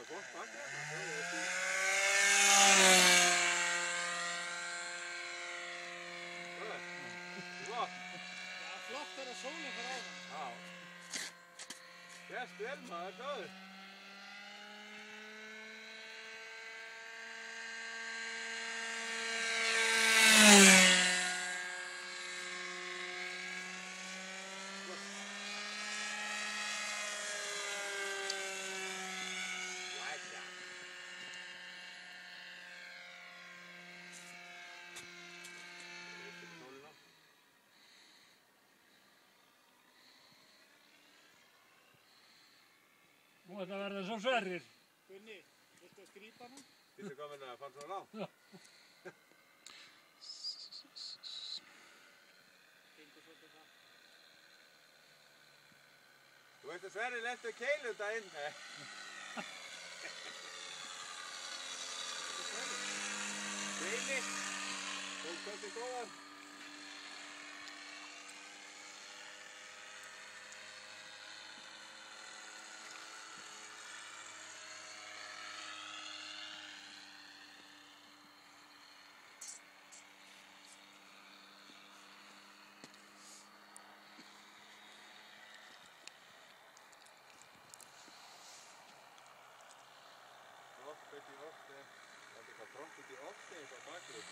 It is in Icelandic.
er gott bakgrunn. Það er ekki... Flott. Já, flott þegar sólinn fer á það. Já. Sést vel maður, sjáðu. Nú þetta verður svo Sverrir. Gunni, viltu að skrýpa hann? Vissu hvað minna að fara svo rátt? Já. Gengur svolítið það. Þú veist að Sverrir lenti keilu daginn. Keili. Tók svolítið góðan. Trompet í ofte, það er eitthvað trompet í ofte eins og bakgrunn.